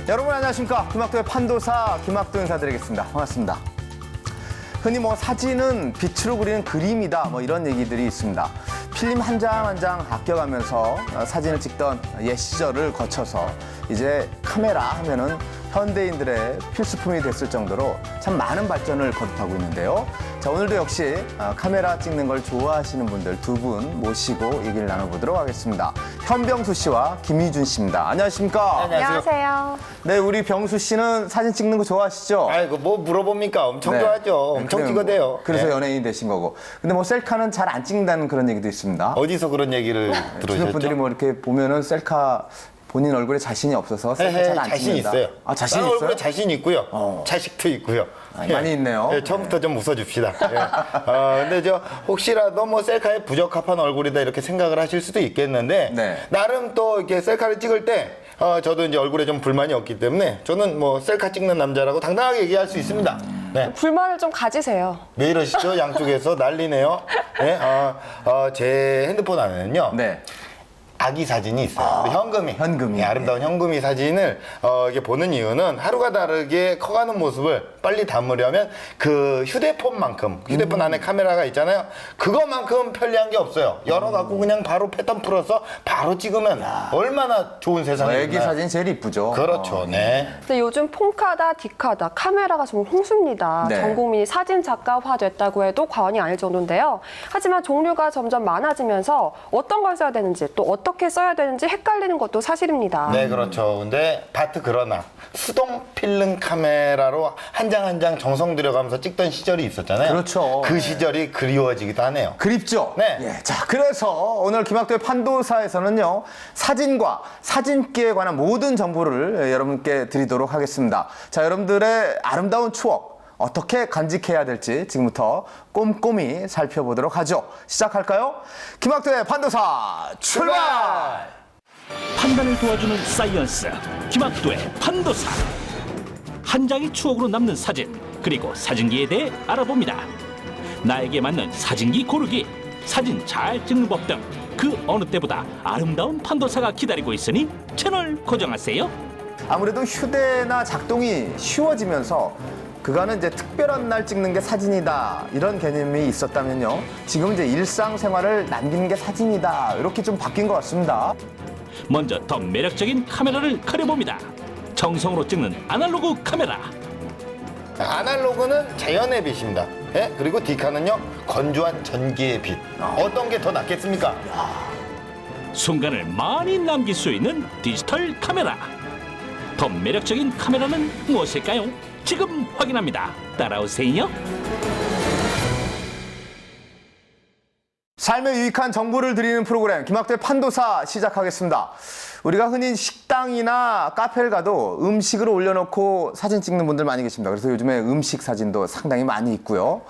여러분 안녕하십니까. 김학도의 판도사 김학도 인사드리겠습니다. 반갑습니다. 흔히 사진은 빛으로 그리는 그림이다 이런 얘기들이 있습니다. 필름 한 장 한 장 아껴가면서 사진을 찍던 옛 시절을 거쳐서 이제 카메라 하면은 현대인들의 필수품이 됐을 정도로 참 많은 발전을 거듭하고 있는데요. 자, 오늘도 역시 카메라 찍는 걸 좋아하시는 분들 두 분 모시고 얘기를 나눠보도록 하겠습니다. 현병수 씨와 김희준 씨입니다. 안녕하십니까? 안녕하세요. 네, 우리 병수 씨는 사진 찍는 거 좋아하시죠? 아이고 뭐 물어봅니까? 엄청 네. 좋아하죠. 엄청 그래요. 찍어대요. 그래서 네. 연예인이 되신 거고. 근데 셀카는 잘 안 찍는다는 그런 얘기도 있습니다. 어디서 그런 얘기를 주변 들으셨죠? 분들이 이렇게 보면은 셀카 본인 얼굴에 자신이 없어서 셀카 잘 안 자신 찍는다. 있어요. 아, 자신 나는 있어요? 얼굴에 자신 있고요. 자식도 있고요. 많이 있네요. 처음부터 좀 웃어줍시다. 근데 혹시라도 셀카에 부적합한 얼굴이다 이렇게 생각을 하실 수도 있겠는데 네. 나름 또 이렇게 셀카를 찍을 때 저도 이제 얼굴에 좀 불만이 없기 때문에 저는 셀카 찍는 남자라고 당당하게 얘기할 수 있습니다. 네. 불만을 좀 가지세요. 왜 이러시죠? 양쪽에서 난리네요. 네. 제 핸드폰 안에는요. 네. 아기 사진이 있어요. 현금이. 현금이. 네, 아름다운 현금이 사진을 이게 보는 이유는 하루가 다르게 커가는 모습을 빨리 담으려면 그 휴대폰 안에 카메라가 있잖아요. 그거만큼 편리한 게 없어요. 열어갖고 그냥 바로 패턴 풀어서 바로 찍으면 얼마나 좋은 세상이 애기 있나요? 사진 제일 이쁘죠. 그렇죠. 네. 근데 요즘 폰카다, 디카다, 카메라가 정말 홍수입니다. 네. 전 국민이 사진 작가화 됐다고 해도 과언이 아닐 정도인데요. 하지만 종류가 점점 많아지면서 어떤 걸 써야 되는지 또 어떻게 써야 되는지 헷갈리는 것도 사실입니다. 네, 그렇죠. 근데 그러나 수동 필름 카메라로 한 장 한 장 정성 들여가면서 찍던 시절이 있었잖아요. 그렇죠. 그 시절이 그리워지기도 하네요. 그립죠? 네. 예, 자, 그래서 오늘 김학도의 판도사에서는요, 사진과 사진기에 관한 모든 정보를 여러분께 드리도록 하겠습니다. 자, 여러분들의 아름다운 추억, 어떻게 간직해야 될지 지금부터 꼼꼼히 살펴보도록 하죠. 시작할까요? 김학도의 판도사 출발! 판단을 도와주는 사이언스 김학도의 판도사. 한 장의 추억으로 남는 사진, 그리고 사진기에 대해 알아봅니다. 나에게 맞는 사진기 고르기, 사진 잘 찍는 법 등 그 어느 때보다 아름다운 판도사가 기다리고 있으니 채널 고정하세요. 아무래도 휴대나 작동이 쉬워지면서 그간은 이제 특별한 날 찍는 게 사진이다 이런 개념이 있었다면요, 지금 이제 일상생활을 남기는 게 사진이다 이렇게 좀 바뀐 것 같습니다. 먼저 더 매력적인 카메라를 가려봅니다. 정성으로 찍는 아날로그 카메라. 아날로그는 자연의 빛입니다. 예? 그리고 디카는요, 건조한 전기의 빛. 어떤 게 더 낫겠습니까? 순간을 많이 남길 수 있는 디지털 카메라. 더 매력적인 카메라는 무엇일까요? 지금 확인합니다. 따라오세요. 삶에 유익한 정보를 드리는 프로그램 김학도의 판도사 시작하겠습니다. 우리가 흔히 식당이나 카페를 가도 음식을 올려놓고 사진 찍는 분들 많이 계십니다. 그래서 요즘에 음식 사진도 상당히 많이 있고요.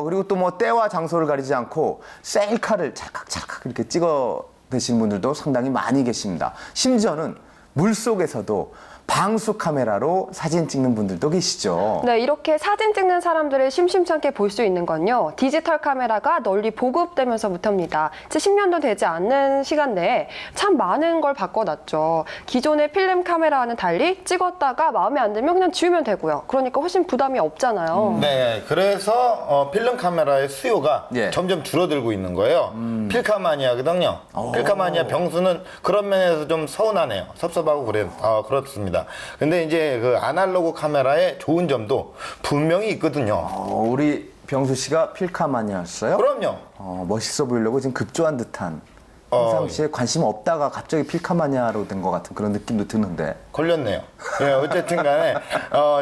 그리고 또 때와 장소를 가리지 않고 셀카를 찰칵찰칵 이렇게 찍어 드시는 분들도 상당히 많이 계십니다. 심지어는 물속에서도 방수 카메라로 사진 찍는 분들도 계시죠. 네, 이렇게 사진 찍는 사람들을 심심치 않게 볼 수 있는 건요, 디지털 카메라가 널리 보급되면서부터입니다. 10년도 되지 않는 시간 내에 참 많은 걸 바꿔놨죠. 기존의 필름 카메라와는 달리 찍었다가 마음에 안 들면 그냥 지우면 되고요. 그러니까 훨씬 부담이 없잖아요. 네, 그래서 필름 카메라의 수요가 예. 점점 줄어들고 있는 거예요. 필카마니아거든요. 필카마니아 병수는 그런 면에서 좀 서운하네요. 섭섭하고 그렇습니다. 근데 이제 그 아날로그 카메라의 좋은 점도 분명히 있거든요. 우리 병수 씨가 필카마니아였어요? 그럼요. 멋있어 보이려고 지금 급조한 듯한, 평상시에 관심 없다가 갑자기 필카마니아로 된 것 같은 그런 느낌도 드는데. 걸렸네요. 예, 어쨌든 간에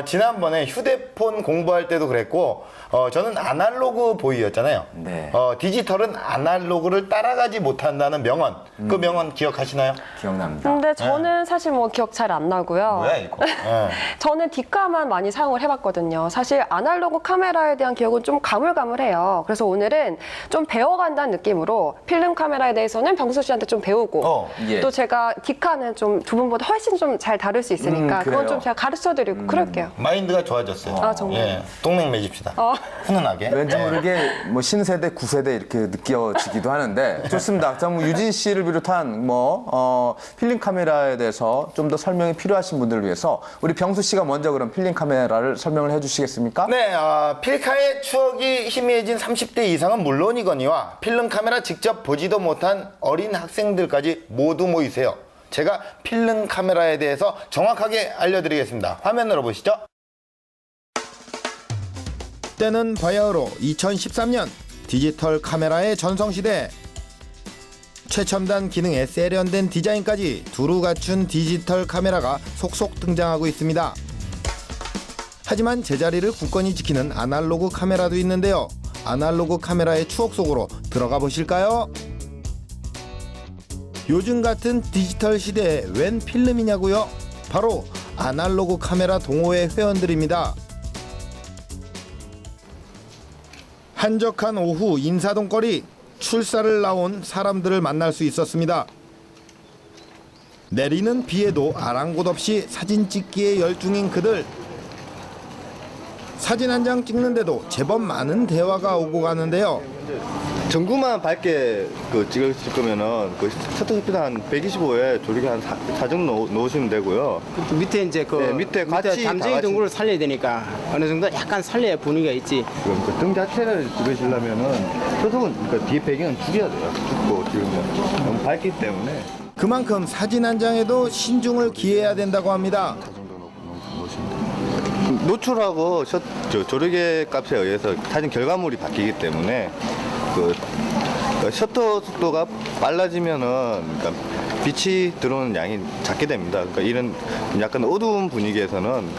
지난번에 휴대폰 공부할 때도 그랬고 저는 아날로그 보이였잖아요. 네. 디지털은 아날로그를 따라가지 못한다는 명언. 그 명언 기억하시나요? 기억납니다. 근데 저는 사실 기억 잘 안 나고요. 뭐야 이거? 저는 디카만 많이 사용을 해봤거든요. 사실 아날로그 카메라에 대한 기억은 좀 가물가물해요. 그래서 오늘은 좀 배워간다는 느낌으로 필름 카메라에 대해서는 있으면 병수 씨한테 좀 배우고 예. 또 제가 기카는 좀 두 분보다 훨씬 좀 잘 다룰 수 있으니까 그래요? 그건 좀 제가 가르쳐드리고 그럴게요. 마인드가 좋아졌어요. 아, 정말? 예, 동맹 맺읍시다. 훈훈하게. 왠지 예. 모르게 뭐 신세대, 구세대 이렇게 느껴지기도 하는데 좋습니다. 자, 뭐 유진 씨를 비롯한 필름 카메라에 대해서 좀 더 설명이 필요하신 분들을 위해서 우리 병수 씨가 먼저 그럼 필름 카메라를 설명을 해주시겠습니까? 네, 필카의 추억이 희미해진 30대 이상은 물론이거니와 필름 카메라 직접 보지도 못한 어린 학생들까지 모두 모이세요. 제가 필름 카메라에 대해서 정확하게 알려드리겠습니다. 화면으로 보시죠. 때는 바야흐로 2013년 디지털 카메라의 전성시대. 최첨단 기능에 세련된 디자인까지 두루 갖춘 디지털 카메라가 속속 등장하고 있습니다. 하지만 제자리를 굳건히 지키는 아날로그 카메라도 있는데요. 아날로그 카메라의 추억 속으로 들어가 보실까요? 요즘 같은 디지털 시대에 웬 필름이냐고요? 바로 아날로그 카메라 동호회 회원들입니다. 한적한 오후 인사동 거리, 출사를 나온 사람들을 만날 수 있었습니다. 내리는 비에도 아랑곳 없이 사진 찍기에 열중인 그들. 사진 한 장 찍는데도 제법 많은 대화가 오고 가는데요. 전구만 밝게 찍을 거면은 셔터 스피드 한 125에 조리개 한 4 정도 놓으시면 되고요. 밑에 이제 밑에 같이 잠재기 다 같이. 등구를 살려야 되니까 어느 정도 약간 살려야 분위기가 있지. 그럼 등 자체를 찍으시려면은 셔터는 뒤에 배경은 죽여야 돼요. 죽고 찍으면 너무 밝기 때문에. 그만큼 사진 한 장에도 신중을 기해야 된다고 합니다. 노출하고 조리개 값에 의해서 사진 결과물이 바뀌기 때문에 셔터 속도가 빨라지면은 빛이 들어오는 양이 작게 됩니다. 그러니까 이런 약간 어두운 분위기에서는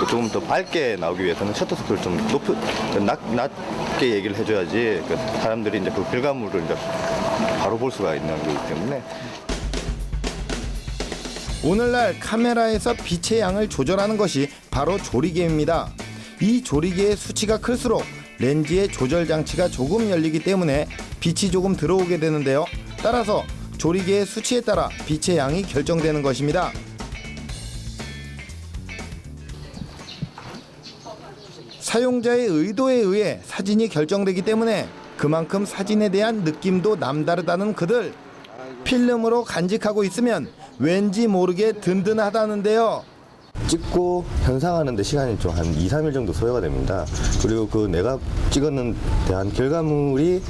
조금 더 밝게 나오기 위해서는 셔터 속도를 좀 낮게 얘기를 해줘야지 사람들이 이제 그 결과물을 이제 바로 볼 수가 있는 거기 때문에. 오늘날 카메라에서 빛의 양을 조절하는 것이 바로 조리개입니다. 이 조리개의 수치가 클수록 렌즈의 조절 장치가 조금 열리기 때문에 빛이 조금 들어오게 되는데요. 따라서 조리개의 수치에 따라 빛의 양이 결정되는 것입니다. 사용자의 의도에 의해 사진이 결정되기 때문에 그만큼 사진에 대한 느낌도 남다르다는 그들. 필름으로 간직하고 있으면 왠지 모르게 든든하다는데요. 찍고 현상하는데 시간이 좀 한 2, 3일 정도 소요가 됩니다. 그리고 내가 찍었는 대한 결과물이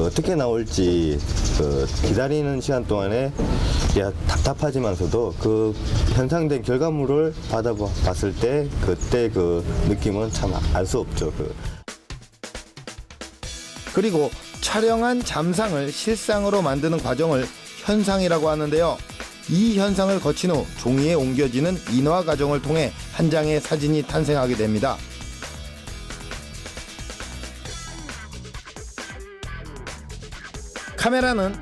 어떻게 나올지 기다리는 시간 동안에 답답하지만서도 그 현상된 결과물을 받아봤을 때 그때 그 느낌은 참 알 수 없죠. 그리고 촬영한 잠상을 실상으로 만드는 과정을 현상이라고 하는데요. 이 현상을 거친 후 종이에 옮겨지는 인화 과정을 통해 한 장의 사진이 탄생하게 됩니다. 카메라는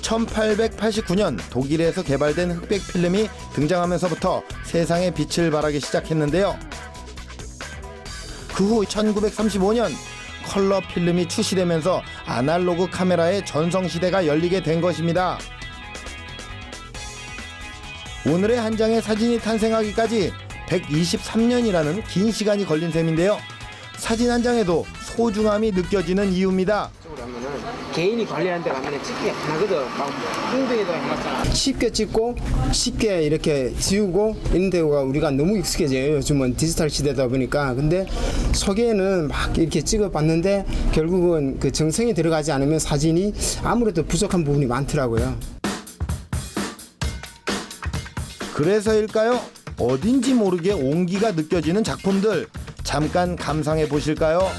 1889년 독일에서 개발된 흑백 필름이 등장하면서부터 세상에 빛을 발하기 시작했는데요. 그 후 1935년 컬러 필름이 출시되면서 아날로그 카메라의 전성시대가 열리게 된 것입니다. 오늘의 한 장의 사진이 탄생하기까지 123년이라는 긴 시간이 걸린 셈인데요. 사진 한 장에도 소중함이 느껴지는 이유입니다. 개인이 관리하는 데 가면 찍기가 편하거든. 막 엉덩이도 해놨잖아. 쉽게 찍고 쉽게 이렇게 지우고 이런 데가 우리가 너무 익숙해져요. 요즘은 디지털 시대다 보니까. 근데 소개는 막 이렇게 찍어봤는데 결국은 그 정성이 들어가지 않으면 사진이 아무래도 부족한 부분이 많더라고요. 그래서일까요? 어딘지 모르게 온기가 느껴지는 작품들 잠깐 감상해 보실까요?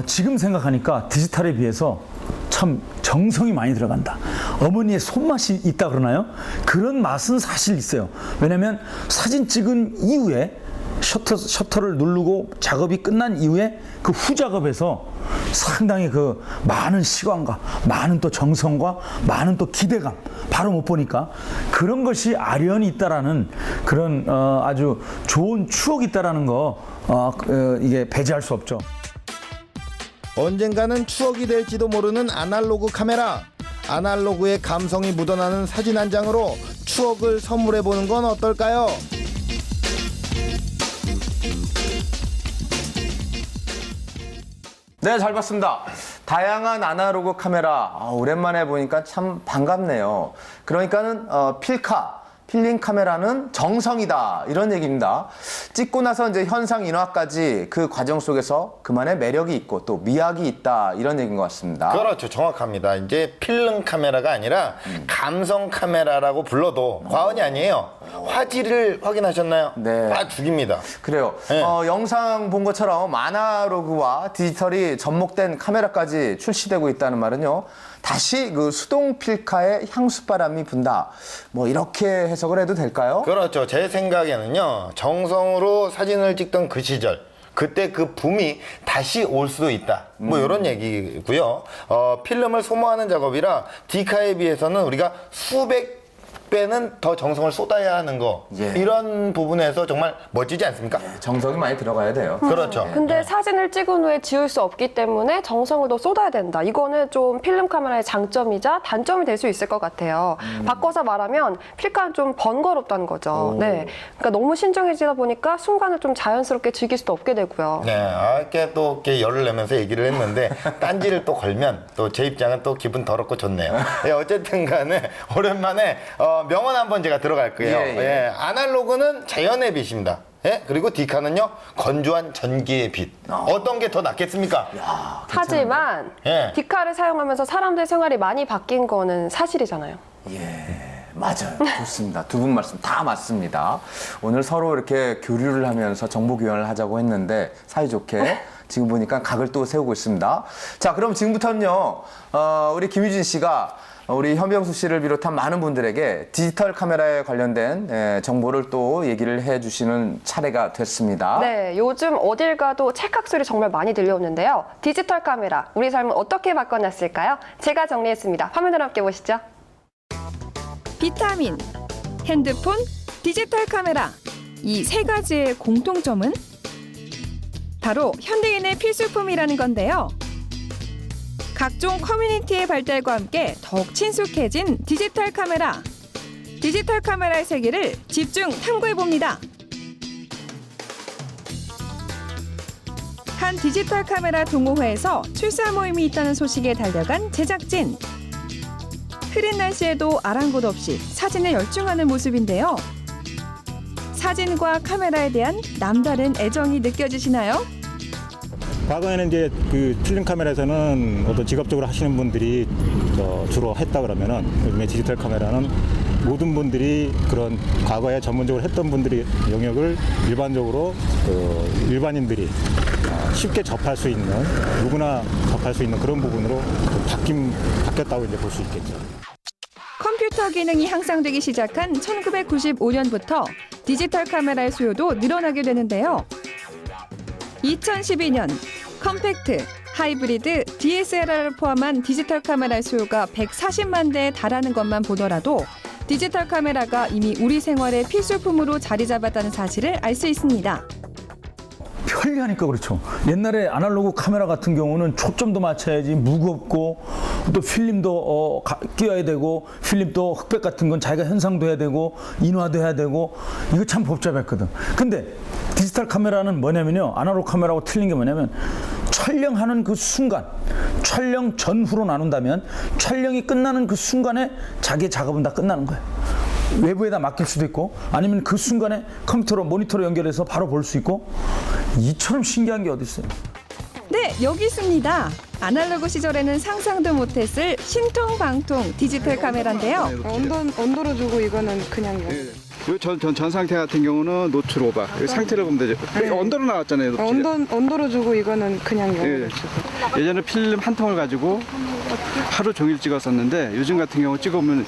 지금 생각하니까 디지털에 비해서 참 정성이 많이 들어간다. 어머니의 손맛이 있다 그러나요? 그런 맛은 사실 있어요. 왜냐하면 사진 찍은 이후에 셔터를 누르고 작업이 끝난 이후에 그 후작업에서 상당히 그 많은 시간과 많은 또 정성과 많은 또 기대감 바로 못 보니까 그런 것이 아련히 있다라는 그런 아주 좋은 추억이 있다라는 거 이게 배제할 수 없죠. 언젠가는 추억이 될지도 모르는 아날로그 카메라. 아날로그의 감성이 묻어나는 사진 한 장으로 추억을 선물해 보는 건 어떨까요? 네, 잘 봤습니다. 다양한 아날로그 카메라 오랜만에 보니까 참 반갑네요. 그러니까는 필름 카메라는 정성이다 이런 얘기입니다. 찍고 나서 이제 현상 인화까지 그 과정 속에서 그만의 매력이 있고 또 미학이 있다 이런 얘기인 것 같습니다. 그렇죠. 정확합니다. 이제 필름 카메라가 아니라 감성 카메라라고 불러도 과언이 아니에요. 화질을 확인하셨나요? 네. 다 죽입니다. 그래요. 네. 영상 본 것처럼 아날로그와 디지털이 접목된 카메라까지 출시되고 있다는 말은요. 다시 그 수동 필카의 향수바람이 분다. 뭐 이렇게 해석을 해도 될까요? 그렇죠. 제 생각에는요. 정성으로 사진을 찍던 그 시절 그때 그 붐이 다시 올 수도 있다. 뭐 이런 얘기고요. 필름을 소모하는 작업이라 디카에 비해서는 우리가 수백 배는 더 정성을 쏟아야 하는 거. 예. 이런 부분에서 정말 멋지지 않습니까? 정성이 많이 들어가야 돼요. 그렇죠. 근데 사진을 찍은 후에 지울 수 없기 때문에 정성을 더 쏟아야 된다. 이거는 좀 필름 카메라의 장점이자 단점이 될 수 있을 것 같아요. 바꿔서 말하면 필카는 좀 번거롭다는 거죠. 네, 그러니까 너무 신중해지다 보니까 순간을 좀 자연스럽게 즐길 수도 없게 되고요. 네, 이렇게 또 이렇게 열을 내면서 얘기를 했는데 딴지를 또 걸면 또 제 입장은 또 기분 더럽고 좋네요. 네, 어쨌든 간에 오랜만에 명언 한번 제가 들어갈 거예요. 예, 예. 예, 아날로그는 자연의 빛입니다. 예? 그리고 디카는요 건조한 전기의 빛. 어떤 게 더 낫겠습니까? 하지만 예. 디카를 사용하면서 사람들 생활이 많이 바뀐 거는 사실이잖아요. 예, 맞아요. 좋습니다. 두 분 말씀 다 맞습니다. 오늘 서로 이렇게 교류를 하면서 정보 교환을 하자고 했는데 사이좋게 지금 보니까 각을 또 세우고 있습니다. 자, 그럼 지금부터는요, 우리 김유진 씨가 우리 현병수 씨를 비롯한 많은 분들에게 디지털 카메라에 관련된 정보를 또 얘기를 해주시는 차례가 됐습니다. 네, 요즘 어딜 가도 찰칵 소리 정말 많이 들려오는데요. 디지털 카메라, 우리 삶을 어떻게 바꿔놨을까요? 제가 정리했습니다. 화면으로 함께 보시죠. 비타민, 핸드폰, 디지털 카메라. 이 세 가지의 공통점은 바로 현대인의 필수품이라는 건데요. 각종 커뮤니티의 발달과 함께 더욱 친숙해진 디지털 카메라. 디지털 카메라의 세계를 집중 탐구해봅니다. 한 디지털 카메라 동호회에서 출사 모임이 있다는 소식에 달려간 제작진. 흐린 날씨에도 아랑곳 없이 사진에 열중하는 모습인데요. 사진과 카메라에 대한 남다른 애정이 느껴지시나요? 과거에는 이제 그 필름 카메라에서는 어떤 직업적으로 하시는 분들이 주로 했다 그러면은 요즘에 디지털 카메라는 모든 분들이 그런 과거에 전문적으로 했던 분들이 영역을 일반적으로 일반인들이 쉽게 접할 수 있는 누구나 접할 수 있는 그런 부분으로 바뀌었다고 이제 볼 수 있겠죠. 컴퓨터 기능이 향상되기 시작한 1995년부터 디지털 카메라의 수요도 늘어나게 되는데요. 2012년 컴팩트, 하이브리드, DSLR을 포함한 디지털 카메라의 수요가 140만 대에 달하는 것만 보더라도 디지털 카메라가 이미 우리 생활의 필수품으로 자리 잡았다는 사실을 알 수 있습니다. 편리하니까 그렇죠. 옛날에 아날로그 카메라 같은 경우는 초점도 맞춰야지 무겁고 또 필름도 끼워야 되고 필름도 흑백 같은 건 자기가 현상도 해야 되고 인화도 해야 되고 이거 참 복잡했거든. 근데 디지털 카메라는 뭐냐면요. 아날로그 카메라하고 틀린 게 뭐냐면 촬영하는 그 순간, 촬영 전후로 나눈다면 촬영이 끝나는 그 순간에 자기의 작업은 다 끝나는 거예요. 외부에다 맡길 수도 있고 아니면 그 순간에 컴퓨터로 모니터로 연결해서 바로 볼 수 있고 이처럼 신기한 게 어디 있어요. 네, 여기 있습니다. 아날로그 시절에는 상상도 못했을 신통방통 디지털 카메라인데요. 온도로 주고 이거는 그냥요. 전 상태 같은 경우는 노출 오바. 상태를 보면 되죠. 언더로 나왔잖아요. 온도로 주고 이거는 그냥요. 예전에 필름 한 통을 가지고 하루 종일 찍었었는데 요즘 같은 경우 찍으면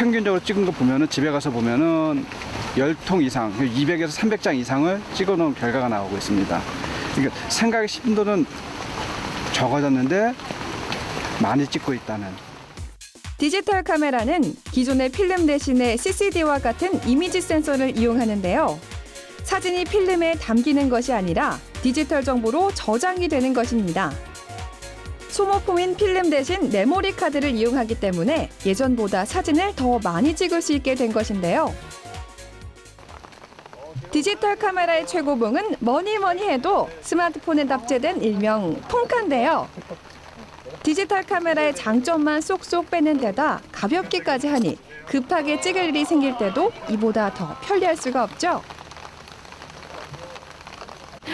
평균적으로 찍은 거 보면은 집에 가서 보면은 10통 이상, 200에서 300장 이상을 찍어 놓은 결과가 나오고 있습니다. 그러니까 생각의 심도는 적어졌는데 많이 찍고 있다는. 디지털 카메라는 기존의 필름 대신에 CCD와 같은 이미지 센서를 이용하는데요. 사진이 필름에 담기는 것이 아니라 디지털 정보로 저장이 되는 것입니다. 소모품인 필름 대신 메모리 카드를 이용하기 때문에 예전보다 사진을 더 많이 찍을 수 있게 된 것인데요. 디지털 카메라의 최고봉은 뭐니 해도 스마트폰에 탑재된 일명 폰카인데요. 디지털 카메라의 장점만 쏙쏙 빼는 데다 가볍기까지 하니 급하게 찍을 일이 생길 때도 이보다 더 편리할 수가 없죠.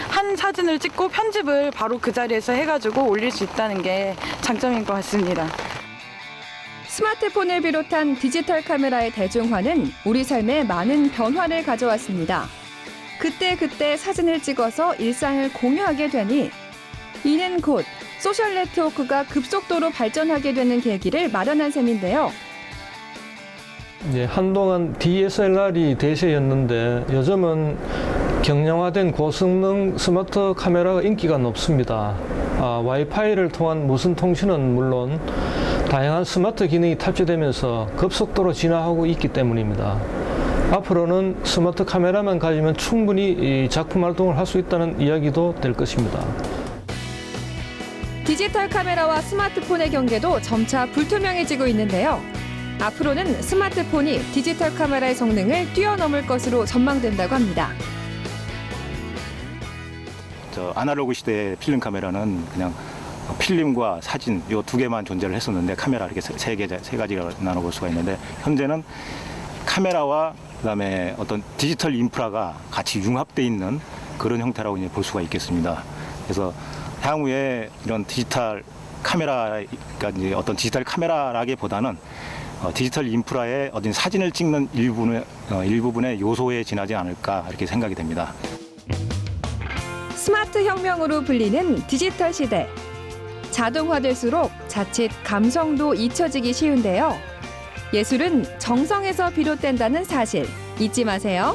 한 사진을 찍고 편집을 바로 그 자리에서 해가지고 올릴 수 있다는 게 장점인 것 같습니다. 스마트폰을 비롯한 디지털 카메라의 대중화는 우리 삶에 많은 변화를 가져왔습니다. 그때 사진을 찍어서 일상을 공유하게 되니 이는 곧 소셜 네트워크가 급속도로 발전하게 되는 계기를 마련한 셈인데요. 한동안 DSLR이 대세였는데 요즘은 경량화된 고성능 스마트 카메라가 인기가 높습니다. 와이파이를 통한 무선 통신은 물론 다양한 스마트 기능이 탑재되면서 급속도로 진화하고 있기 때문입니다. 앞으로는 스마트 카메라만 가지면 충분히 작품 활동을 할 수 있다는 이야기도 될 것입니다. 디지털 카메라와 스마트폰의 경계도 점차 불투명해지고 있는데요. 앞으로는 스마트폰이 디지털 카메라의 성능을 뛰어넘을 것으로 전망된다고 합니다. 아날로그 시대의 필름 카메라는 그냥 필름과 사진 이 두 개만 존재를 했었는데 카메라 이렇게 세 가지가 나눠볼 수가 있는데 현재는 카메라와 그다음에 어떤 디지털 인프라가 같이 융합되어 있는 그런 형태라고 이제 볼 수가 있겠습니다. 그래서 향후에 이런 디지털 카메라가 이제 어떤 디지털 카메라라기보다는 디지털 인프라의 어떤 사진을 찍는 일부분의 요소에 지나지 않을까 이렇게 생각이 됩니다. 스마트 혁명으로 불리는 디지털 시대. 자동화될수록 자칫 감성도 잊혀지기 쉬운데요. 예술은 정성에서 비롯된다는 사실 잊지 마세요.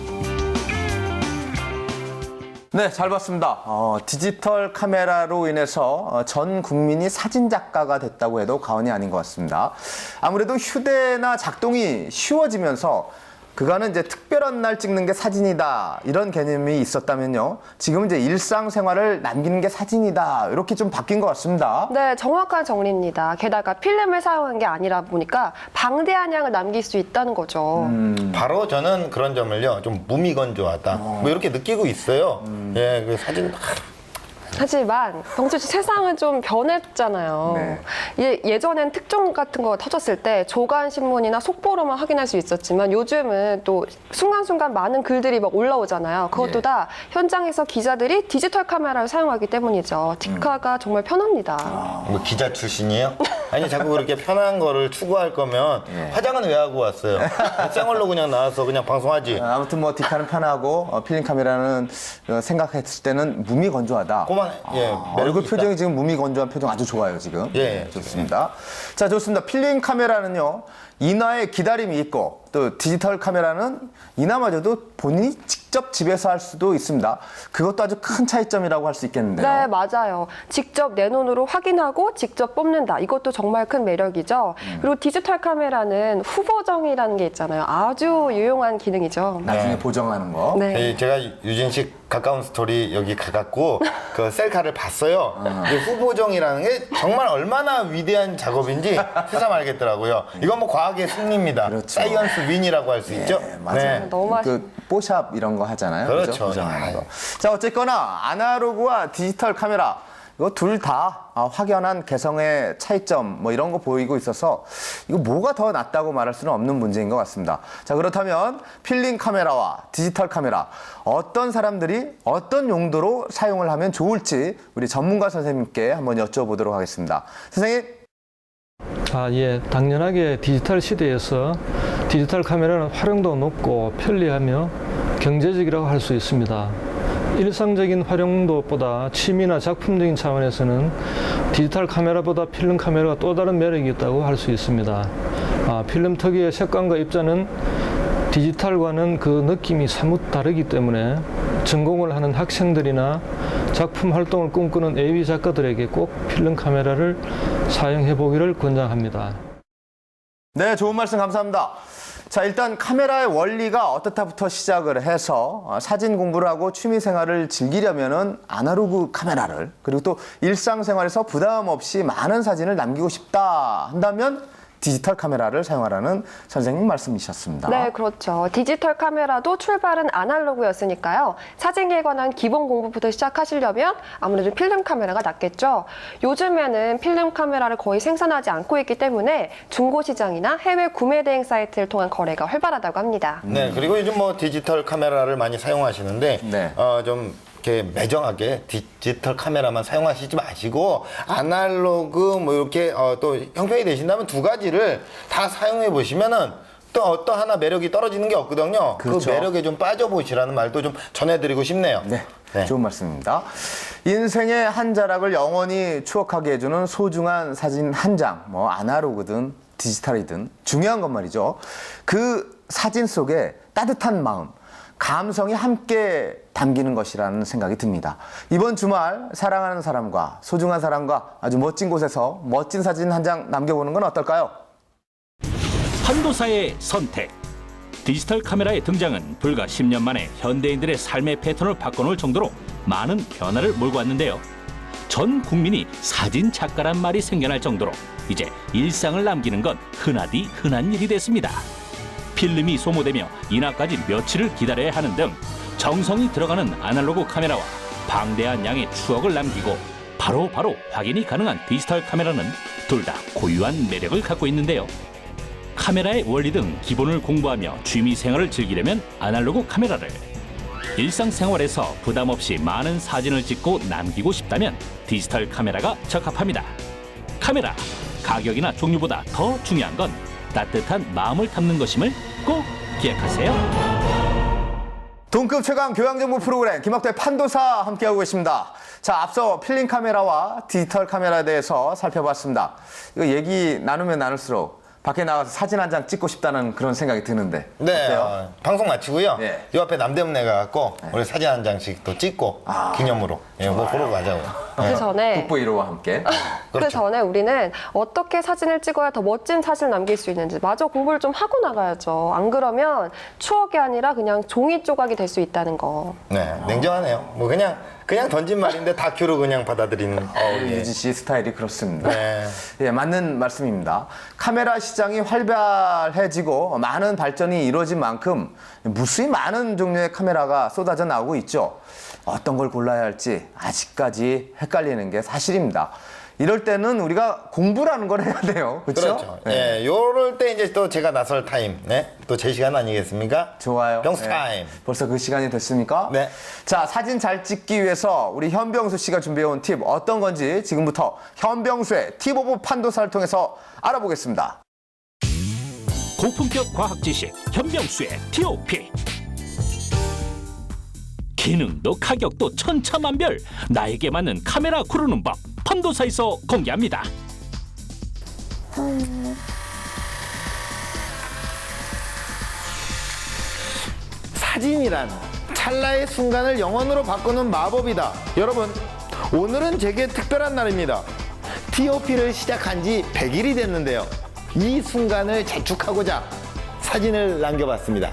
네, 잘 봤습니다. 디지털 카메라로 인해서 전 국민이 사진 작가가 됐다고 해도 과언이 아닌 것 같습니다. 아무래도 휴대나 작동이 쉬워지면서 그간은 이제 특별한 날 찍는 게 사진이다 이런 개념이 있었다면요. 지금은 이제 일상생활을 남기는 게 사진이다 이렇게 좀 바뀐 것 같습니다. 네, 정확한 정리입니다. 게다가 필름을 사용한 게 아니라 보니까 방대한 양을 남길 수 있다는 거죠. 바로 저는 그런 점을요 좀 무미건조하다 뭐 이렇게 느끼고 있어요. 예, 그 사진 하지만 병수 씨 세상은 좀 변했잖아요. 네. 예전엔 특종 같은 거 터졌을 때 조간신문이나 속보로만 확인할 수 있었지만 요즘은 또 순간순간 많은 글들이 막 올라오잖아요. 그것도 다 현장에서 기자들이 디지털 카메라를 사용하기 때문이죠. 디카가 정말 편합니다. 뭐 기자 출신이에요? 아니 자꾸 그렇게 편한 거를 추구할 거면 화장은 왜 하고 왔어요? 생얼로 그냥 나와서 그냥 방송하지. 아무튼 뭐 디카는 편하고 필름 카메라는 생각했을 때는 무미건조하다. 얼굴 표정이 지금 무미건조한 표정 아주 좋아요 지금. 예, 좋습니다. 자, 좋습니다. 필름 카메라는요 인화의 기다림이 있고 또 디지털 카메라는 인화마저도 본인이 직접 집에서 할 수도 있습니다. 그것도 아주 큰 차이점이라고 할 수 있겠는데요. 네, 맞아요. 직접 내 눈으로 확인하고 직접 뽑는다. 이것도 정말 큰 매력이죠. 그리고 디지털 카메라는 후보정이라는 게 있잖아요. 아주 유용한 기능이죠. 나중에 보정하는 거. 네. 제가 유진식 가까운 스토리 여기 가갖고 그 셀카를 봤어요. 후보정이라는 게 정말 얼마나 위대한 작업인지 새삼 알겠더라고요. 이건 뭐 과학의 승리입니다. 그렇죠. 사이언스 윈이라고 할 수 있죠. 맞아요. 너무 그 뽀샵 이런 거 하잖아요. 그렇죠. 보정하는 거. 자, 어쨌거나 아날로그와 디지털 카메라 이거 둘 다 확연한 개성의 차이점 뭐 이런 거 보이고 있어서 이거 뭐가 더 낫다고 말할 수는 없는 문제인 것 같습니다. 자, 그렇다면 필름 카메라와 디지털 카메라 어떤 사람들이 어떤 용도로 사용을 하면 좋을지 우리 전문가 선생님께 한번 여쭤보도록 하겠습니다. 선생님. 당연하게 디지털 시대에서 디지털 카메라는 활용도가 높고 편리하며 경제적이라고 할 수 있습니다. 일상적인 활용도보다 취미나 작품적인 차원에서는 디지털 카메라보다 필름 카메라가 또 다른 매력이 있다고 할 수 있습니다. 필름 특유의 색감과 입자는 디지털과는 그 느낌이 사뭇 다르기 때문에 전공을 하는 학생들이나 작품 활동을 꿈꾸는 AV 작가들에게 꼭 필름 카메라를 사용해 보기를 권장합니다. 네, 좋은 말씀 감사합니다. 자, 일단 카메라의 원리가 어떻다부터 시작을 해서 사진 공부를 하고 취미 생활을 즐기려면은 아날로그 카메라를, 그리고 또 일상생활에서 부담 없이 많은 사진을 남기고 싶다 한다면 디지털 카메라를 사용하라는 선생님 말씀이셨습니다. 네, 그렇죠. 디지털 카메라도 출발은 아날로그였으니까요. 사진기에 관한 기본 공부부터 시작하시려면 아무래도 필름 카메라가 낫겠죠. 요즘에는 필름 카메라를 거의 생산하지 않고 있기 때문에 중고시장이나 해외 구매 대행 사이트를 통한 거래가 활발하다고 합니다. 네, 그리고 요즘 뭐 디지털 카메라를 많이 사용하시는데 네. 좀 이렇게 매정하게 디지털 카메라만 사용하시지 마시고 아날로그 뭐 이렇게 또 형편이 되신다면 두 가지를 다 사용해 보시면은 또 어떤 하나 매력이 떨어지는 게 없거든요. 그렇죠. 그 매력에 좀 빠져보시라는 말도 좀 전해드리고 싶네요. 네, 네. 좋은 말씀입니다. 인생의 한 자락을 영원히 추억하게 해주는 소중한 사진 한 장, 뭐 아날로그든 디지털이든 중요한 건 말이죠. 그 사진 속에 따뜻한 마음, 감성이 함께 담기는 것이라는 생각이 듭니다. 이번 주말 사랑하는 사람과 소중한 사람과 아주 멋진 곳에서 멋진 사진 한 장 남겨보는 건 어떨까요? 판도사의 선택. 디지털 카메라의 등장은 불과 10년 만에 현대인들의 삶의 패턴을 바꿔놓을 정도로 많은 변화를 몰고 왔는데요. 전 국민이 사진 작가란 말이 생겨날 정도로 이제 일상을 남기는 건 흔하디 흔한 일이 됐습니다. 필름이 소모되며 인화까지 며칠을 기다려야 하는 등 정성이 들어가는 아날로그 카메라와 방대한 양의 추억을 남기고 바로바로 확인이 가능한 디지털 카메라는 둘 다 고유한 매력을 갖고 있는데요. 카메라의 원리 등 기본을 공부하며 취미 생활을 즐기려면 아날로그 카메라를, 일상생활에서 부담 없이 많은 사진을 찍고 남기고 싶다면 디지털 카메라가 적합합니다. 카메라, 가격이나 종류보다 더 중요한 건 따뜻한 마음을 담는 것임을 꼭 기억하세요. 동급 최강 교양정보 프로그램 김학도의 판도사 함께하고 계십니다. 자, 앞서 필름 카메라와 디지털 카메라에 대해서 살펴봤습니다. 이거 얘기 나누면 나눌수록 밖에 나가서 사진 한 장 찍고 싶다는 그런 생각이 드는데. 네, 어때요? 방송 마치고요. 네. 요 앞에 남대문에 가갖고 우리 사진 한 장씩 또 찍고 기념으로 뭐 보러 가자고요. 그 전에 돋보이로와 함께. 그 전에 우리는 어떻게 사진을 찍어야 더 멋진 사진을 남길 수 있는지 마저 공부를 좀 하고 나가야죠. 안 그러면 추억이 아니라 그냥 종이 조각이 될 수 있다는 거. 네, 냉정하네요. 뭐 그냥 던진 말인데 다큐로 그냥 받아들이는. 유지 씨 스타일이 그렇습니다. 네. 예, 맞는 말씀입니다. 카메라 시장이 활발해지고 많은 발전이 이루어진 만큼 무수히 많은 종류의 카메라가 쏟아져 나오고 있죠. 어떤 걸 골라야 할지 아직까지 헷갈리는 게 사실입니다. 이럴 때는 우리가 공부라는 걸 해야 돼요. 그렇죠? 그렇죠. 예, 요럴 때 이제 또 제가 나설 타임, 네, 또 제 시간 아니겠습니까? 좋아요. 병수 타임. 벌써 그 시간이 됐습니까? 네. 자, 사진 잘 찍기 위해서 우리 현병수 씨가 준비해온 팁 어떤 건지 지금부터 현병수의 팁 오브 판도사를 통해서 알아보겠습니다. 고품격 과학 지식 현병수의 TOP. 기능도 가격도 천차만별, 나에게 맞는 카메라 고르는 법 판도사에서 공개합니다. 사진이란 찰나의 순간을 영원으로 바꾸는 마법이다. 여러분, 오늘은 제게 특별한 날입니다. TOP를 시작한 지 100일이 됐는데요. 이 순간을 재축하고자 사진을 남겨봤습니다.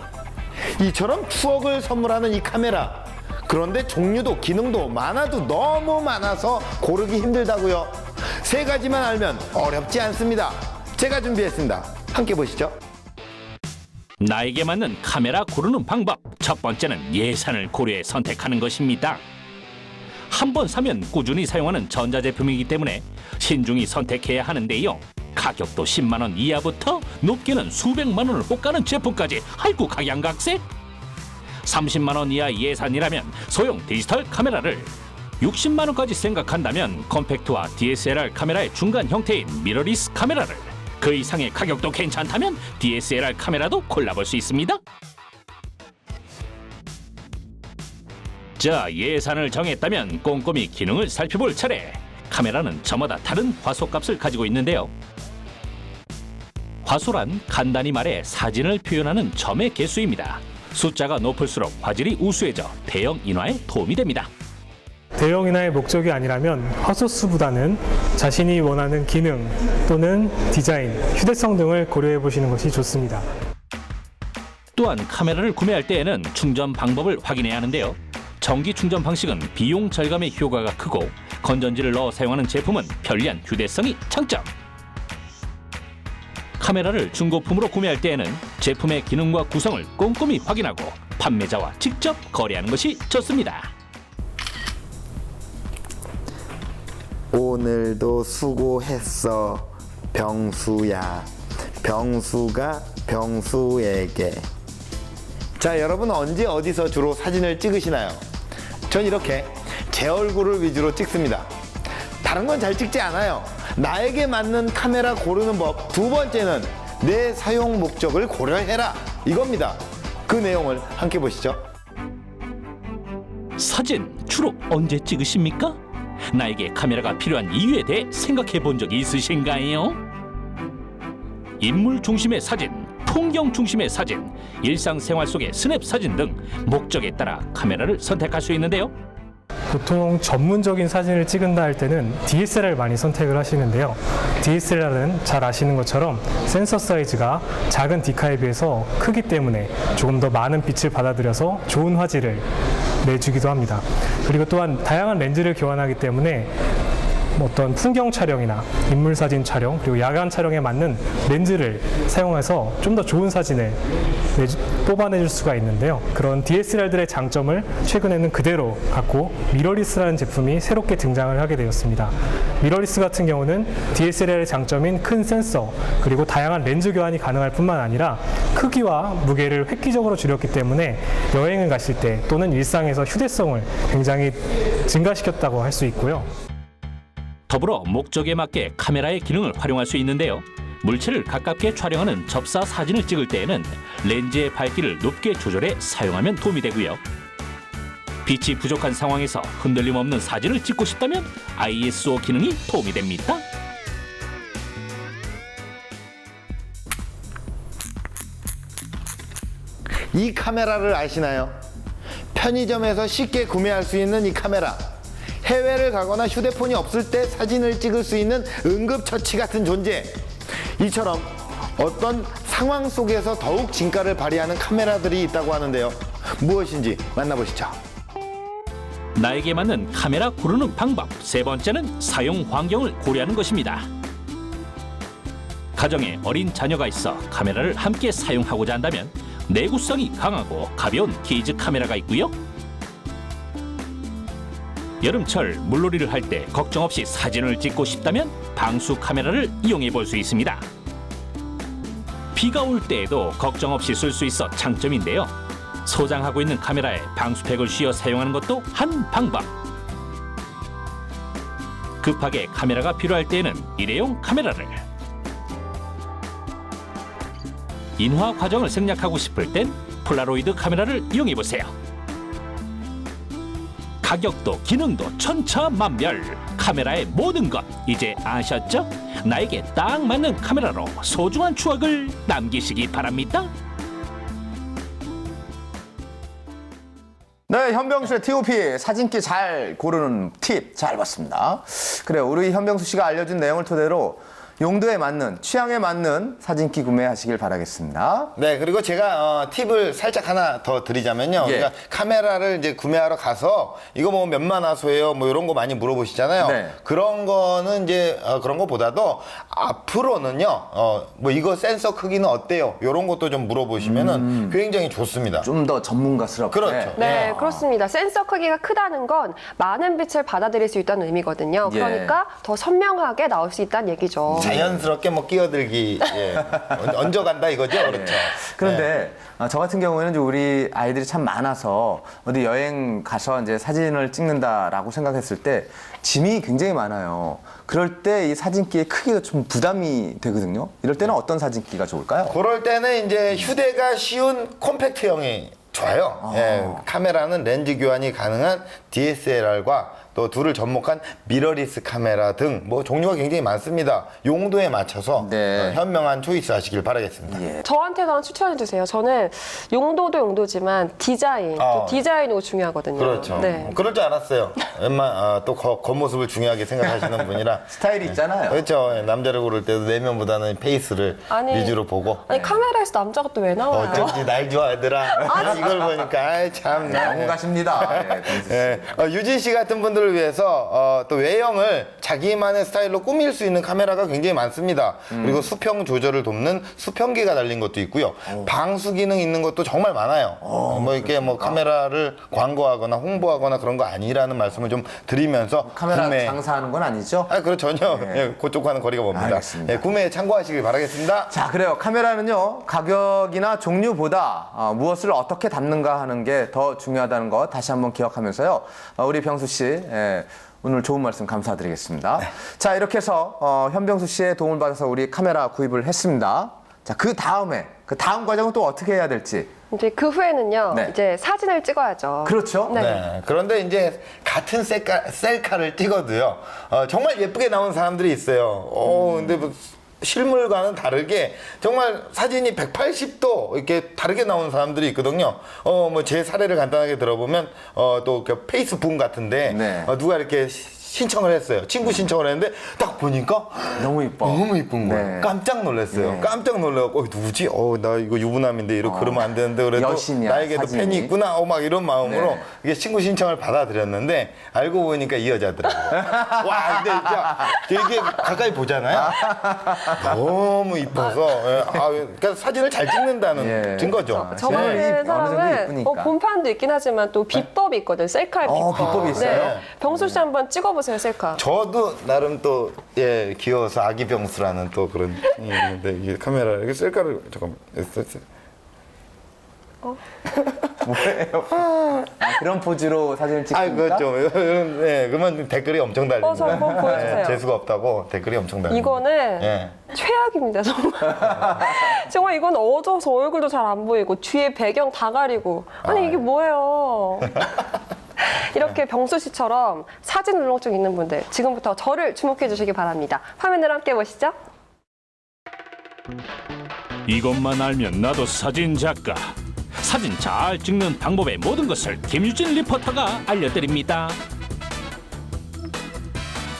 이처럼 추억을 선물하는 이 카메라. 그런데 종류도 기능도 많아도 너무 많아서 고르기 힘들다고요. 세 가지만 알면 어렵지 않습니다. 제가 준비했습니다. 함께 보시죠. 나에게 맞는 카메라 고르는 방법. 첫 번째는 예산을 고려해 선택하는 것입니다. 한 번 사면 꾸준히 사용하는 전자제품이기 때문에 신중히 선택해야 하는데요. 가격도 10만 원 이하부터 높게는 수백만 원을 호가는 제품까지 아이고 각양각색. 30만 원 이하 예산이라면 소형 디지털 카메라를, 60만 원까지 생각한다면 컴팩트와 DSLR 카메라의 중간 형태인 미러리스 카메라를, 그 이상의 가격도 괜찮다면 DSLR 카메라도 골라볼 수 있습니다. 자, 예산을 정했다면 꼼꼼히 기능을 살펴볼 차례. 카메라는 저마다 다른 화소값을 가지고 있는데요. 화소란 간단히 말해 사진을 표현하는 점의 개수입니다. 숫자가 높을수록 화질이 우수해져 대형 인화에 도움이 됩니다. 대형 인화의 목적이 아니라면 화소수보다는 자신이 원하는 기능 또는 디자인, 휴대성 등을 고려해 보시는 것이 좋습니다. 또한 카메라를 구매할 때에는 충전 방법을 확인해야 하는데요. 전기 충전 방식은 비용 절감의 효과가 크고 건전지를 넣어 사용하는 제품은 편리한 휴대성이 장점. 카메라를 중고품으로 구매할 때에는 제품의 기능과 구성을 꼼꼼히 확인하고 판매자와 직접 거래하는 것이 좋습니다. 오늘도 수고했어 병수야. 병수가 병수에게. 자, 여러분 언제 어디서 주로 사진을 찍으시나요? 전 이렇게 제 얼굴을 위주로 찍습니다. 다른 건 잘 찍지 않아요. 나에게 맞는 카메라 고르는 법. 두 번째는 내 사용 목적을 고려해라, 이겁니다. 그 내용을 함께 보시죠. 사진 주로 언제 찍으십니까? 나에게 카메라가 필요한 이유에 대해 생각해 본 적이 있으신가요? 인물 중심의 사진, 풍경 중심의 사진, 일상생활 속의 스냅 사진 등 목적에 따라 카메라를 선택할 수 있는데요. 보통 전문적인 사진을 찍은다 할 때는 DSLR 많이 선택을 하시는데요. DSLR은 잘 아시는 것처럼 센서 사이즈가 작은 디카에 비해서 크기 때문에 조금 더 많은 빛을 받아들여서 좋은 화질을 내주기도 합니다. 그리고 또한 다양한 렌즈를 교환하기 때문에 어떤 풍경 촬영이나 인물 사진 촬영 그리고 야간 촬영에 맞는 렌즈를 사용해서 좀 더 좋은 사진을 뽑아내줄 수가 있는데요. 그런 DSLR들의 장점을 최근에는 그대로 갖고 미러리스라는 제품이 새롭게 등장을 하게 되었습니다. 미러리스 같은 경우는 DSLR의 장점인 큰 센서 그리고 다양한 렌즈 교환이 가능할 뿐만 아니라 크기와 무게를 획기적으로 줄였기 때문에 여행을 가실 때 또는 일상에서 휴대성을 굉장히 증가시켰다고 할 수 있고요. 더불어 목적에 맞게 카메라의 기능을 활용할 수 있는데요. 물체를 가깝게 촬영하는 접사 사진을 찍을 때에는 렌즈의 밝기를 높게 조절해 사용하면 도움이 되고요. 빛이 부족한 상황에서 흔들림 없는 사진을 찍고 싶다면 ISO 기능이 도움이 됩니다. 이 카메라를 아시나요? 편의점에서 쉽게 구매할 수 있는 이 카메라. 해외를 가거나 휴대폰이 없을 때 사진을 찍을 수 있는 응급처치 같은 존재. 이처럼 어떤 상황 속에서 더욱 진가를 발휘하는 카메라들이 있다고 하는데요. 무엇인지 만나보시죠. 나에게 맞는 카메라 고르는 방법. 세 번째는 사용 환경을 고려하는 것입니다. 가정에 어린 자녀가 있어 카메라를 함께 사용하고자 한다면 내구성이 강하고 가벼운 키즈 카메라가 있고요. 여름철 물놀이를 할 때 걱정 없이 사진을 찍고 싶다면 방수 카메라를 이용해 볼 수 있습니다. 비가 올 때에도 걱정 없이 쓸 수 있어 장점인데요. 소장하고 있는 카메라에 방수팩을 씌워 사용하는 것도 한 방법. 급하게 카메라가 필요할 때에는 일회용 카메라를, 인화 과정을 생략하고 싶을 땐 폴라로이드 카메라를 이용해 보세요. 가격도 기능도 천차만별. 카메라의 모든 것 이제 아셨죠? 나에게 딱 맞는 카메라로 소중한 추억을 남기시기 바랍니다. 네, 현병수의 TOP 사진기 잘 고르는 팁 잘 봤습니다. 그래요, 우리 현병수 씨가 알려준 내용을 토대로 용도에 맞는, 취향에 맞는 사진기 구매하시길 바라겠습니다. 네, 그리고 제가 팁을 살짝 하나 더 드리자면요. 예. 그러니까 카메라를 이제 구매하러 가서 이거 뭐 몇만 화소예요, 뭐 이런 거 많이 물어보시잖아요. 네. 그런 거는 이제 그런 거보다도 앞으로는요, 뭐 이거 센서 크기는 어때요? 이런 것도 좀 물어보시면은 굉장히 좋습니다. 좀 더 전문가스럽게. 그렇죠. 네, 그렇습니다. 센서 크기가 크다는 건 많은 빛을 받아들일 수 있다는 의미거든요. 예. 그러니까 더 선명하게 나올 수 있다는 얘기죠. 자연스럽게 뭐 끼어들기, 예. 얹어간다 이거죠, 그렇죠. 그런데 저 같은 경우에는 이제 우리 아이들이 참 많아서 어디 여행 가서 이제 사진을 찍는다라고 생각했을 때 짐이 굉장히 많아요. 그럴 때 이 사진기의 크기가 좀 부담이 되거든요. 이럴 때는 어떤 사진기가 좋을까요? 그럴 때는 이제 휴대가 쉬운 콤팩트형이 좋아요. 예, 카메라는 렌즈 교환이 가능한 DSLR과 또 둘을 접목한 미러리스 카메라 등 뭐 종류가 굉장히 많습니다. 용도에 맞춰서 현명한 초이스 하시길 바라겠습니다. 저한테도 한번 추천해 주세요. 저는 용도도 용도지만 디자인, 또 디자인도 중요하거든요. 그렇죠. 네. 그럴 줄 알았어요. 웬만 또 겉모습을 중요하게 생각하시는 분이라 스타일이 있잖아요. 그렇죠. 남자를 고를 때도 내면보다는 페이스를 위주로 보고. 아니 카메라에서 남자가 또 왜 나와요? 어쩐지 날 좋아하더라. 이걸 보니까 아이 참 너무 가십니다. 유진 씨 같은 분들을 위해서 또 외형을 자기만의 스타일로 꾸밀 수 있는 카메라가 굉장히 많습니다. 그리고 수평 조절을 돕는 수평기가 달린 것도 있고요. 방수 기능 있는 것도 정말 많아요. 뭐 이렇게 뭐 카메라를 광고하거나 홍보하거나 그런 거 아니라는 말씀을 좀 드리면서 카메라 장사하는 건 아니죠? 그렇죠. 전혀 그쪽과는 거리가 먼니다. 알겠습니다. 구매에 참고하시길 바라겠습니다. 자, 그래요. 카메라는요, 가격이나 종류보다 무엇을 어떻게 담는가 하는 게 더 중요하다는 거 다시 한번 기억하면서요. 우리 병수 씨, 오늘 좋은 말씀 감사드리겠습니다. 자, 이렇게 해서 현병수 씨의 도움을 받아서 우리 카메라 구입을 했습니다. 자, 그 다음 과정은 또 어떻게 해야 될지. 이제 그 후에는요, 이제 사진을 찍어야죠. 그렇죠. 네. 그런데 이제 같은 셀카를 찍어도요, 정말 예쁘게 나온 사람들이 있어요. 근데 뭐 실물과는 다르게 정말 사진이 180도 이렇게 다르게 나오는 사람들이 있거든요. 뭐 제 사례를 간단하게 들어보면 또 그 페이스북 같은데 누가 이렇게 신청을 했어요. 친구 신청을 했는데 딱 보니까 너무 이뻐. 너무 이쁜 거예요. 깜짝 놀랐어요. 깜짝 놀라고 누구지? 나 이거 유부남인데 이렇게 그러면 안 되는데 그래도 여신이야, 나에게도 사진이. 팬이 있구나. 막 이런 마음으로 이게 친구 신청을 받아들였는데 알고 보니까 이 여자더라고요. 와, 근데 진짜 되게 가까이 보잖아요. 너무 이뻐서 그러니까 사진을 잘 찍는다는 증거죠. 저 같은 사람은 본판도 있긴 하지만 또 비법이 있거든요. 셀카의 비법. 비법이 있어요? 병수 씨 한번 찍어보세요, 셀카. 저도 나름 또 귀여워서 아기 병수라는 또 그런 있는데 이게 카메라 이렇게 셀카를 잠깐만 뭐예요? 그런 포즈로 사진을 찍습니까? 그렇죠. 그러면 댓글이 엄청 달립니다. 저 한번 보여주세요. 재수가 없다고 댓글이 엄청 달립니다. 이거는 최악입니다, 정말. 정말 이건 어두워서 얼굴도 잘 안 보이고 뒤에 배경 다 가리고. 아니 이게 뭐예요? 이렇게 병수 씨처럼 사진 울렁증 있는 분들 지금부터 저를 주목해 주시기 바랍니다. 화면을 함께 보시죠. 이것만 알면 나도 사진 작가. 사진 잘 찍는 방법의 모든 것을 김유진 리포터가 알려드립니다.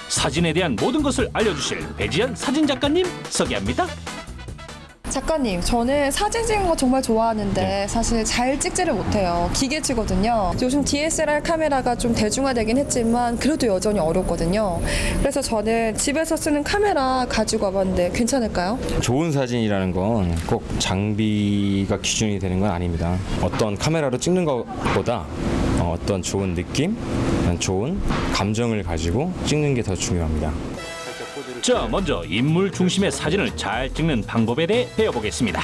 사진에 대한 모든 것을 알려주실 배지연 사진 작가님 소개합니다. 작가님, 저는 사진 찍는 거 정말 좋아하는데 사실 잘 찍지를 못해요. 기계치거든요. 요즘 DSLR 카메라가 좀 대중화되긴 했지만 그래도 여전히 어렵거든요. 그래서 저는 집에서 쓰는 카메라 가지고 와봤는데 괜찮을까요? 좋은 사진이라는 건 꼭 장비가 기준이 되는 건 아닙니다. 어떤 카메라로 찍는 것보다 어떤 좋은 느낌, 좋은 감정을 가지고 찍는 게 더 중요합니다. 자, 먼저 인물 중심의 사진을 잘 찍는 방법에 대해 배워보겠습니다.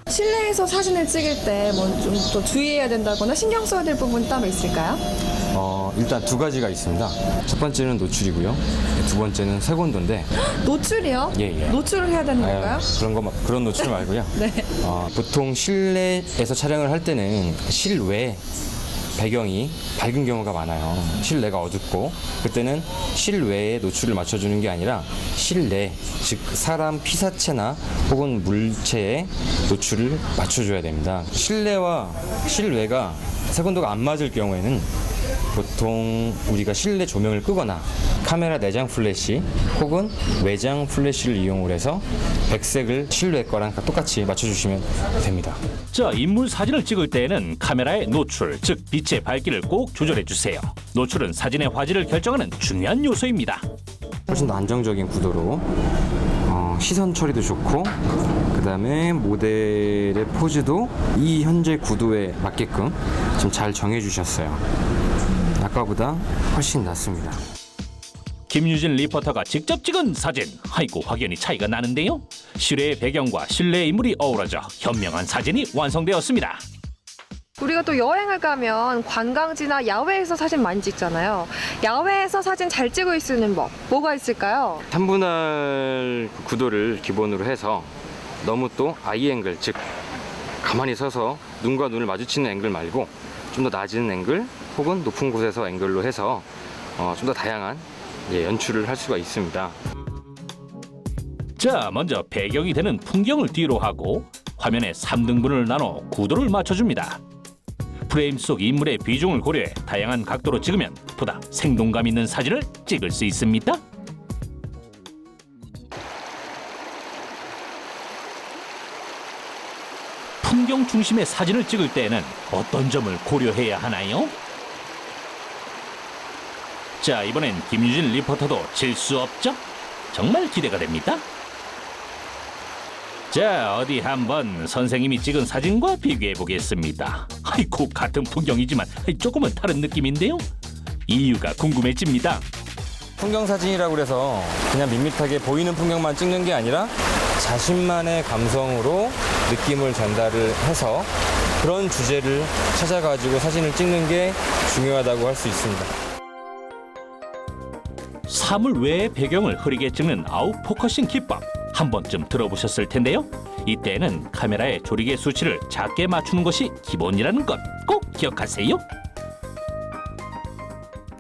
실내에서 사진을 찍을 때 뭐 좀 더 주의해야 된다거나 신경 써야 될 부분 따로 있을까요? 일단 두 가지가 있습니다. 첫 번째는 노출이고요. 두 번째는 색온도인데. 노출이요? 예. 노출을 해야 되는 건가요? 그런 노출 말고요. 네. 보통 실내에서 촬영을 할 때는 실외 배경이 밝은 경우가 많아요. 실내가 어둡고 그때는 실외에 노출을 맞춰주는 게 아니라 실내, 즉 사람 피사체나 혹은 물체에 노출을 맞춰줘야 됩니다. 실내와 실외가 색온도가 안 맞을 경우에는 보통 우리가 실내 조명을 끄거나 카메라 내장 플래시 혹은 외장 플래시를 이용을 해서 백색을 실내 거랑 똑같이 맞춰주시면 됩니다. 자, 인물 사진을 찍을 때에는 카메라의 노출, 즉 빛의 밝기를 꼭 조절해 주세요. 노출은 사진의 화질을 결정하는 중요한 요소입니다. 훨씬 더 안정적인 구도로 시선 처리도 좋고 그 다음에 모델의 포즈도 이 현재 구도에 맞게끔 지금 잘 정해주셨어요. 아까보다 훨씬 낫습니다. 김유진 리포터가 직접 찍은 사진, 아이고 확연히 차이가 나는데요. 실외의 배경과 실내 인물이 어우러져 현명한 사진이 완성되었습니다. 우리가 또 여행을 가면 관광지나 야외에서 사진 많이 찍잖아요. 야외에서 사진 잘 찍을 수 있는 법, 뭐가 있을까요? 3분할 구도를 기본으로 해서 너무 또 아이 앵글, 즉 가만히 서서 눈과 눈을 마주치는 앵글 말고 좀 더 낮은 앵글 혹은 높은 곳에서 앵글로 해서 좀 더 다양한 연출을 할 수가 있습니다. 자, 먼저 배경이 되는 풍경을 뒤로 하고 화면에 3등분을 나눠 구도를 맞춰줍니다. 프레임 속 인물의 비중을 고려해 다양한 각도로 찍으면 보다 생동감 있는 사진을 찍을 수 있습니다. 풍경 중심의 사진을 찍을 때에는 어떤 점을 고려해야 하나요? 자, 이번엔 김유진 리포터도 질 수 없죠? 정말 기대가 됩니다. 자, 어디 한번 선생님이 찍은 사진과 비교해 보겠습니다. 아이고, 같은 풍경이지만 조금은 다른 느낌인데요? 이유가 궁금해집니다. 풍경 사진이라고 그래서 그냥 밋밋하게 보이는 풍경만 찍는 게 아니라 자신만의 감성으로 느낌을 전달을 해서 그런 주제를 찾아가지고 사진을 찍는 게 중요하다고 할 수 있습니다. 사물 외의 배경을 흐리게 찍는 아웃포커싱 기법 한 번쯤 들어보셨을 텐데요. 이때는 카메라의 조리개 수치를 작게 맞추는 것이 기본이라는 것 꼭 기억하세요.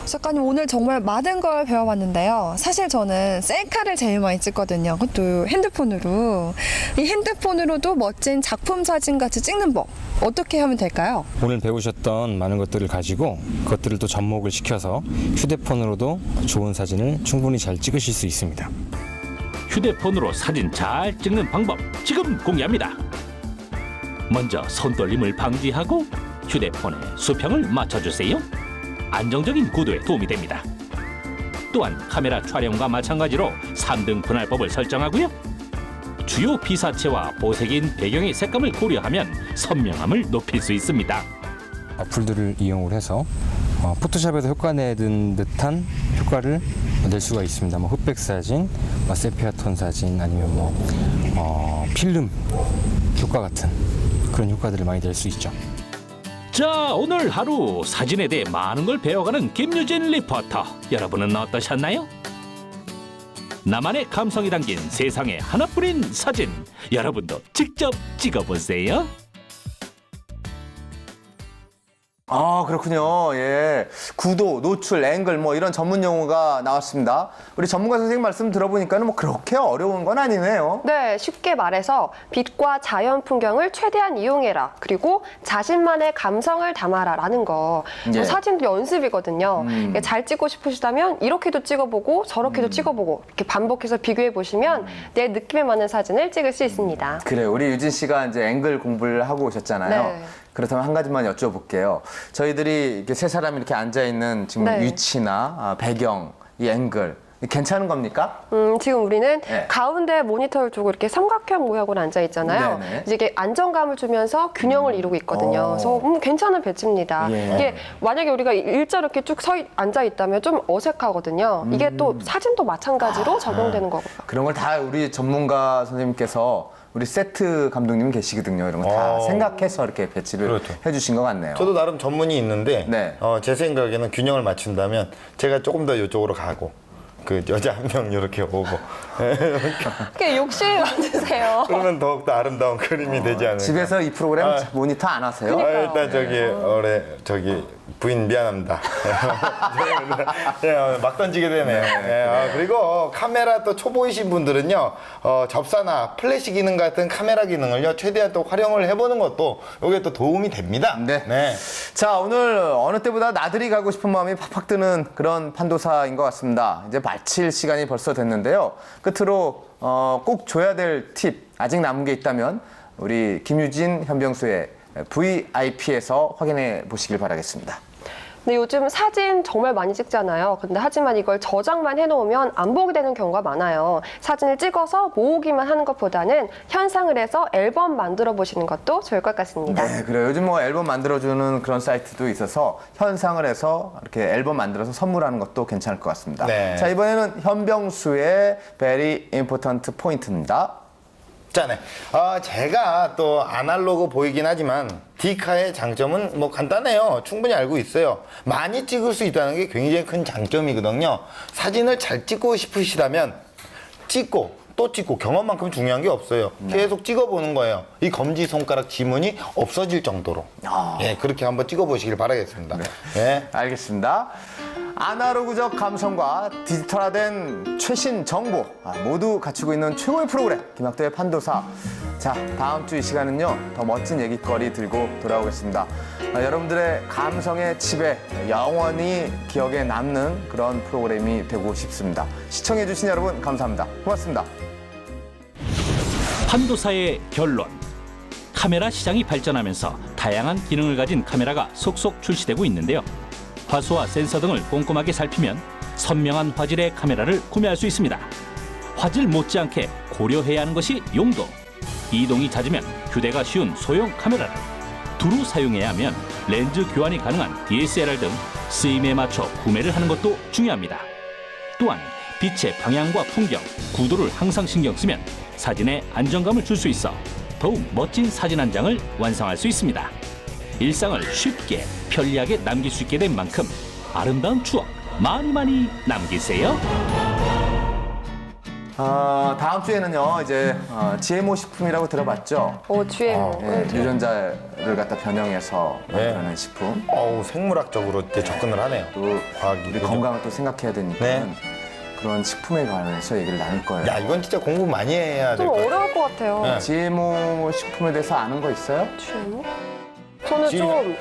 작가님 오늘 정말 많은 걸 배워봤는데요. 사실 저는 셀카를 제일 많이 찍거든요. 그것도 핸드폰으로. 이 핸드폰으로도 멋진 작품 사진 같이 찍는 법 어떻게 하면 될까요? 오늘 배우셨던 많은 것들을 가지고 그것들을 또 접목을 시켜서 휴대폰으로도 좋은 사진을 충분히 잘 찍으실 수 있습니다. 휴대폰으로 사진 잘 찍는 방법 지금 공개합니다. 먼저 손떨림을 방지하고 휴대폰에 수평을 맞춰주세요. 안정적인 구도에 도움이 됩니다. 또한 카메라 촬영과 마찬가지로 3등 분할법을 설정하고요. 주요 피사체와 보색인 배경의 색감을 고려하면 선명함을 높일 수 있습니다. 어플들을 이용을 해서 포토샵에서 효과 내는 듯한 효과를 낼 수가 있습니다. 뭐 흑백 사진, 세피아 톤 사진, 아니면 필름 효과 같은 그런 효과들을 많이 낼 수 있죠. 자, 오늘 하루 사진에 대해 많은 걸 배워가는 김유진 리포터. 여러분은 어떠셨나요? 나만의 감성이 담긴 세상에 하나뿐인 사진. 여러분도 직접 찍어보세요. 아, 그렇군요. 예. 구도, 노출, 앵글 뭐 이런 전문 용어가 나왔습니다. 우리 전문가 선생님 말씀 들어보니까는 뭐 그렇게 어려운 건 아니네요. 네, 쉽게 말해서 빛과 자연 풍경을 최대한 이용해라. 그리고 자신만의 감성을 담아라라는 거. 예. 사진도 연습이거든요. 잘 찍고 싶으시다면 이렇게도 찍어보고 저렇게도 찍어보고 이렇게 반복해서 비교해 보시면 내 느낌에 맞는 사진을 찍을 수 있습니다. 그래요. 우리 유진 씨가 이제 앵글 공부를 하고 오셨잖아요. 네. 그렇다면 한 가지만 여쭤볼게요. 저희들이 이렇게 세 사람이 이렇게 앉아 있는 지금 네. 위치나 배경, 이 앵글 괜찮은 겁니까? 지금 우리는 네. 가운데 모니터를 두고 이렇게 삼각형 모양으로 앉아 있잖아요. 네네. 이제 이게 안정감을 주면서 균형을 이루고 있거든요. 그래서 괜찮은 배치입니다. 예. 이게 만약에 우리가 일자로 이렇게 쭉 앉아 있다면 좀 어색하거든요. 이게 또 사진도 마찬가지로 적용되는 거고요. 그런 걸 다 우리 전문가 선생님께서 우리 세트 감독님 계시거든요. 이런 거 다 생각해서 이렇게 배치를 그렇죠. 해주신 것 같네요. 저도 나름 전문이 있는데 네. 제 생각에는 균형을 맞춘다면 제가 조금 더 이쪽으로 가고 그 여자 한 명 이렇게 오고 그게 욕심 많으세요. 그러면 더욱더 아름다운 그림이 되지 않을까. 집에서 이 프로그램 모니터 안 하세요? 일단 저기 부인 미안합니다. 막 던지게 되네요. 그리고 카메라 또 초보이신 분들은요, 접사나 플래시 기능 같은 카메라 기능을요, 최대한 또 활용을 해보는 것도 이게 또 도움이 됩니다. 네. 자, 오늘 어느 때보다 나들이 가고 싶은 마음이 팍팍 드는 그런 판도사인 것 같습니다. 이제 마칠 시간이 벌써 됐는데요. 끝으로 꼭 줘야 될 팁 아직 남은 게 있다면 우리 김유진 현병수의 VIP에서 확인해 보시길 바라겠습니다. 근데 요즘 사진 정말 많이 찍잖아요. 근데 하지만 이걸 저장만 해놓으면 안 보게 되는 경우가 많아요. 사진을 찍어서 모으기만 하는 것보다는 현상을 해서 앨범 만들어 보시는 것도 좋을 것 같습니다. 네, 그래요. 요즘 뭐 앨범 만들어주는 그런 사이트도 있어서 현상을 해서 이렇게 앨범 만들어서 선물하는 것도 괜찮을 것 같습니다. 네. 자, 이번에는 현병수의 Very Important 포인트입니다. 네. 제가 또 아날로그 보이긴 하지만 디카의 장점은 뭐 간단해요. 충분히 알고 있어요. 많이 찍을 수 있다는 게 굉장히 큰 장점이거든요. 사진을 잘 찍고 싶으시다면 찍고 또 찍고 경험만큼 중요한 게 없어요. 계속 찍어보는 거예요. 이 검지손가락 지문이 없어질 정도로. 그렇게 한번 찍어보시길 바라겠습니다. 네. 알겠습니다. 아날로그적 감성과 디지털화된 최신 정보 모두 갖추고 있는 최고의 프로그램 김학도의 판도사. 자, 다음 주 이 시간은요 더 멋진 얘기거리 들고 돌아오겠습니다. 여러분들의 감성의 칩에 영원히 기억에 남는 그런 프로그램이 되고 싶습니다. 시청해주신 여러분 감사합니다. 고맙습니다. 판도사의 결론. 카메라 시장이 발전하면서 다양한 기능을 가진 카메라가 속속 출시되고 있는데요. 화소와 센서 등을 꼼꼼하게 살피면 선명한 화질의 카메라를 구매할 수 있습니다. 화질 못지않게 고려해야 하는 것이 용도. 이동이 잦으면 휴대가 쉬운 소형 카메라를, 두루 사용해야 하면 렌즈 교환이 가능한 DSLR 등 쓰임에 맞춰 구매를 하는 것도 중요합니다. 또한 빛의 방향과 풍경, 구도를 항상 신경 쓰면 사진에 안정감을 줄 수 있어 더욱 멋진 사진 한 장을 완성할 수 있습니다. 일상을 쉽게 편리하게 남길 수 있게 된 만큼 아름다운 추억 많이 남기세요. 다음 주에는요 이제 GMO 식품이라고 들어봤죠? GMO. 유전자를 갖다 변형해서 만드는 식품. 생물학적으로 이렇게 접근을 하네요. 또 과학이. 우리 건강을 또 생각해야 되니까 그런 식품에 관해서 얘기를 나눌 거예요. 야, 이건 진짜 공부 많이 해야 될 좀 것 같아요. 어려울 것 같아요. GMO 식품에 대해서 아는 거 있어요? GMO? 저는 좀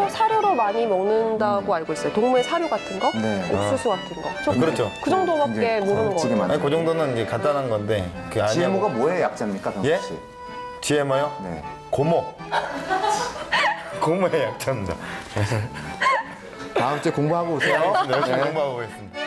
사료로 많이 먹는다고 알고 있어요. 동물 사료 같은 거, 옥수수 같은 거. 저 그렇죠. 그 정도밖에 모르는 거 같아요. 아니, 그 정도는 이제 간단한 건데. GMO가 뭐의 약자입니까, 병수 씨? GMO요? 네. 고모. 고모의 약자입니다. 다음 주에 공부하고 오세요. 열심히 공부하고 오겠습니다.